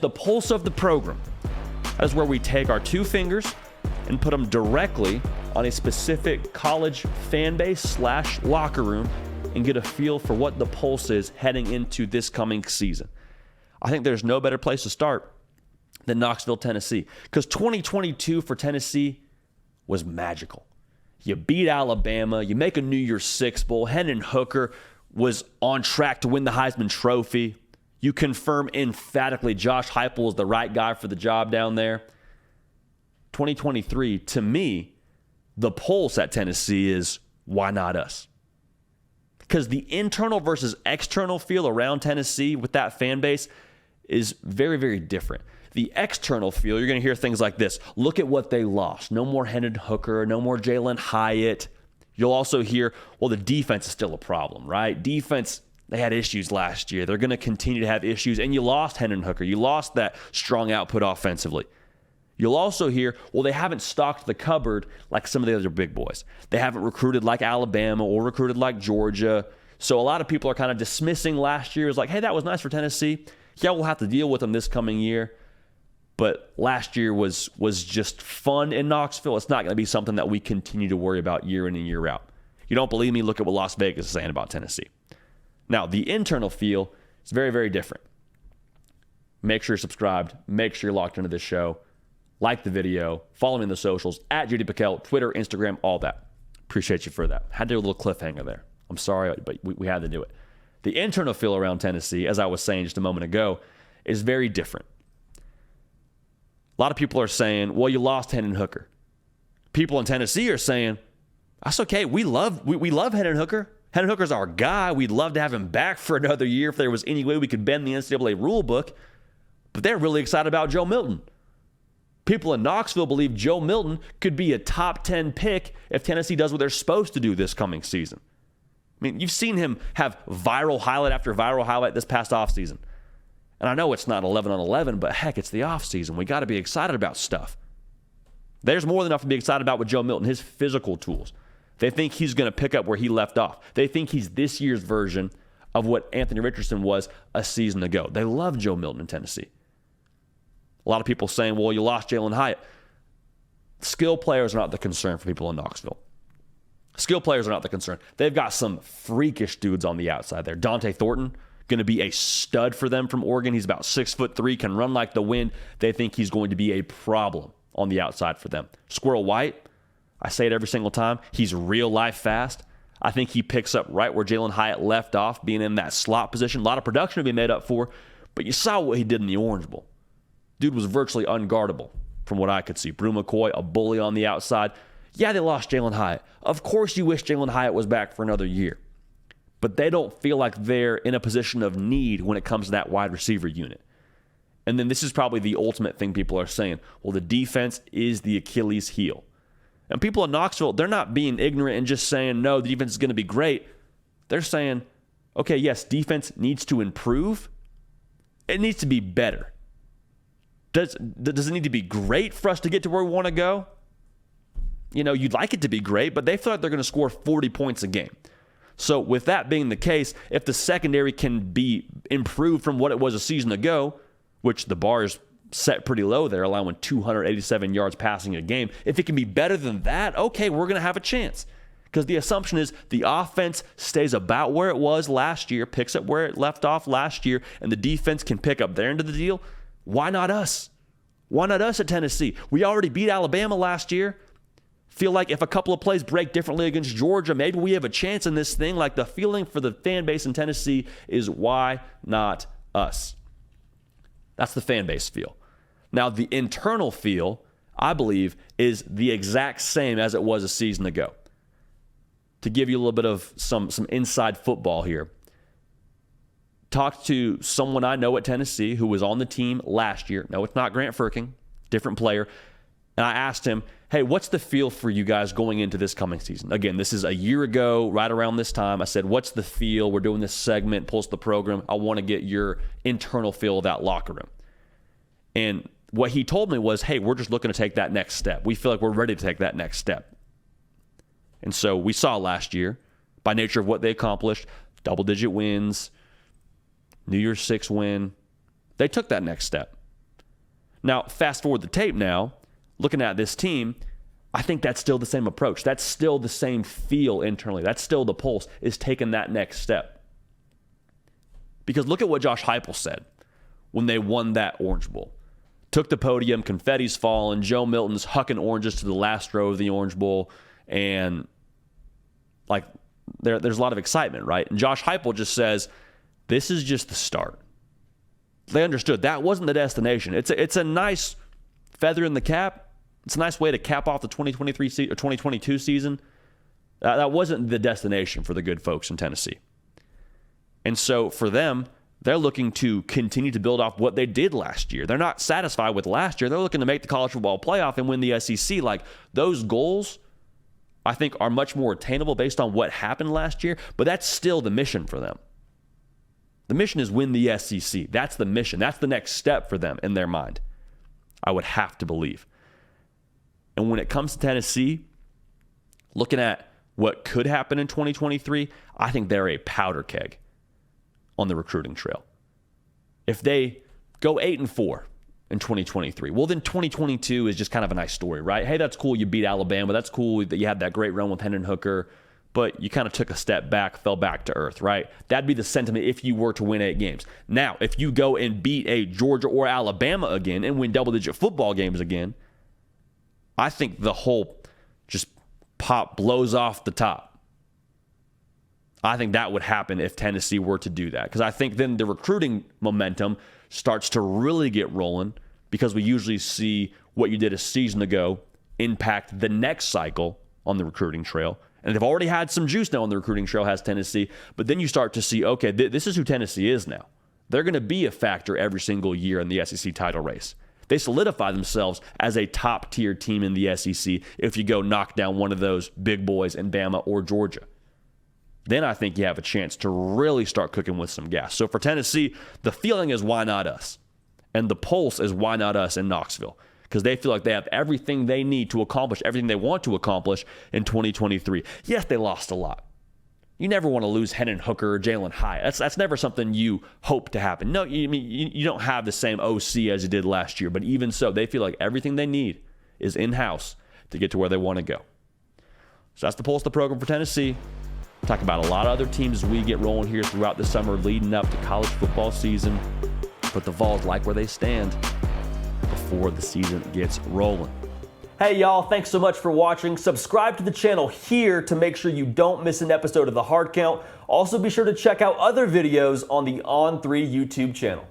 The pulse of the program. That is where we take our two fingers and put them directly on a specific college fan base / locker room and get a feel for what the pulse is heading into this coming season. I think there's no better place to start than Knoxville, Tennessee, because 2022 for Tennessee was magical. You beat Alabama, you make a New Year's Six Bowl. Hendon Hooker was on track to win the Heisman Trophy. You confirm emphatically Josh Heupel is the right guy for the job down there. 2023, to me, the pulse at Tennessee is, why not us? Because the internal versus external feel around Tennessee with that fan base is very, very different. The external feel, you're going to hear things like this. Look at what they lost. No more Hendon Hooker, no more Jalen Hyatt. You'll also hear, well, the defense is still a problem, right? Defense, they had issues last year. They're going to continue to have issues. And you lost Hendon Hooker. You lost that strong output offensively. You'll also hear, well, they haven't stocked the cupboard like some of the other big boys. They haven't recruited like Alabama or recruited like Georgia. So a lot of people are kind of dismissing last year as like, hey, that was nice for Tennessee. Yeah, we'll have to deal with them this coming year. But last year was just fun in Knoxville. It's not going to be something that we continue to worry about year in and year out. You don't believe me? Look at what Las Vegas is saying about Tennessee. Now, the internal feel is very, very different. Make sure you're subscribed. Make sure you're locked into this show. Like the video. Follow me on the socials. At Judy Pickell, Twitter, Instagram, all that. Appreciate you for that. Had to do a little cliffhanger there. I'm sorry, but we had to do it. The internal feel around Tennessee, as I was saying just a moment ago, is very different. A lot of people are saying, well, you lost Hendon Hooker. People in Tennessee are saying, that's okay. We love Hendon Hooker. Hendon Hooker's our guy. We'd love to have him back for another year if there was any way we could bend the NCAA rule book. But they're really excited about Joe Milton. People in Knoxville believe Joe Milton could be a top 10 pick if Tennessee does what they're supposed to do this coming season. I mean, you've seen him have viral highlight after viral highlight this past offseason. And I know it's not 11 on 11, but heck, it's the offseason. We got to be excited about stuff. There's more than enough to be excited about with Joe Milton, his physical tools. They think he's going to pick up where he left off. They think he's this year's version of what Anthony Richardson was a season ago. They love Joe Milton in Tennessee. A lot of people saying, well, you lost Jalen Hyatt. Skill players are not the concern for people in Knoxville. Skill players are not the concern. They've got some freakish dudes on the outside there. Dante Thornton, going to be a stud for them from Oregon. He's about 6'3", can run like the wind. They think he's going to be a problem on the outside for them. Squirrel White, I say it every single time, he's real life fast. I think he picks up right where Jalen Hyatt left off, being in that slot position. A lot of production to be made up for, but you saw what he did in the Orange Bowl. Dude was virtually unguardable from what I could see. Bru McCoy, a bully on the outside. Yeah, they lost Jalen Hyatt. Of course you wish Jalen Hyatt was back for another year. But they don't feel like they're in a position of need when it comes to that wide receiver unit. And then this is probably the ultimate thing people are saying. Well, the defense is the Achilles heel. And people in Knoxville, they're not being ignorant and just saying, no, the defense is going to be great. They're saying, okay, yes, defense needs to improve. It needs to be better. Does it need to be great for us to get to where we want to go? You know, you'd like it to be great, but they feel like they're going to score 40 points a game. So with that being the case, if the secondary can be improved from what it was a season ago, which the bar is set pretty low there, allowing 287 yards passing a game, if it can be better than that, okay, we're going to have a chance. Because the assumption is the offense stays about where it was last year, picks up where it left off last year, and the defense can pick up their end of the deal. Why not us? Why not us at Tennessee? We already beat Alabama last year. Feel like if a couple of plays break differently against Georgia, maybe we have a chance in this thing. Like the feeling for the fan base in Tennessee is why not us? That's the fan base feel. Now, the internal feel, I believe, is the exact same as it was a season ago. To give you a little bit of some inside football here, talked to someone I know at Tennessee who was on the team last year. No, it's not Grant Firking, different player. And I asked him, hey, what's the feel for you guys going into this coming season? Again, this is a year ago, right around this time. I said, what's the feel? We're doing this segment, Pulse the Program. I want to get your internal feel of that locker room. And what he told me was, hey, we're just looking to take that next step. We feel like we're ready to take that next step. And so we saw last year, by nature of what they accomplished, double-digit wins, New Year's Six win, they took that next step. Now, fast forward the tape now, looking at this team, I think that's still the same approach. That's still the same feel internally. That's still the pulse, is taking that next step. Because look at what Josh Heupel said when they won that Orange Bowl. Took the podium, confetti's falling, Joe Milton's hucking oranges to the last row of the Orange Bowl, and like there's a lot of excitement, right? And Josh Heupel just says, this is just the start. They understood that wasn't the destination. It's a nice feather in the cap. It's a nice way to cap off the 2023 or 2022 season. That wasn't the destination for the good folks in Tennessee. And so for them, they're looking to continue to build off what they did last year. They're not satisfied with last year. They're looking to make the college football playoff and win the SEC. Like, those goals, I think, are much more attainable based on what happened last year, but that's still the mission for them. The mission is win the SEC. That's the mission. That's the next step for them in their mind, I would have to believe. And when it comes to Tennessee, looking at what could happen in 2023, I think they're a powder keg on the recruiting trail. If they go 8-4 in 2023, well, then 2022 is just kind of a nice story, right? Hey, that's cool you beat Alabama. That's cool that you had that great run with Hendon Hooker, but you kind of took a step back, fell back to earth, right? That'd be the sentiment if you were to win 8 games. Now, if you go and beat a Georgia or Alabama again and win double-digit football games again, I think the whole just pop blows off the top. I think that would happen if Tennessee were to do that, because I think then the recruiting momentum starts to really get rolling, because we usually see what you did a season ago impact the next cycle on the recruiting trail. And they've already had some juice now on the recruiting trail, has Tennessee, but then you start to see, okay, this is who Tennessee is now. They're going to be a factor every single year in the SEC title race. They solidify themselves as a top-tier team in the SEC if you go knock down one of those big boys in Bama or Georgia. Then I think you have a chance to really start cooking with some gas. So for Tennessee, the feeling is, why not us? And the pulse is, why not us in Knoxville? Because they feel like they have everything they need to accomplish everything they want to accomplish in 2023. Yes, they lost a lot. You never want to lose Hendon Hooker or Jalen Hyatt. That's never something you hope to happen. No, you don't have the same OC as you did last year, but even so, they feel like everything they need is in-house to get to where they want to go. So that's the pulse of the program for Tennessee. Talk about a lot of other teams as we get rolling here throughout the summer leading up to college football season. But the Vols like where they stand before the season gets rolling. Hey y'all, thanks so much for watching. Subscribe to the channel here to make sure you don't miss an episode of The Hard Count. Also be sure to check out other videos on the On3 YouTube channel.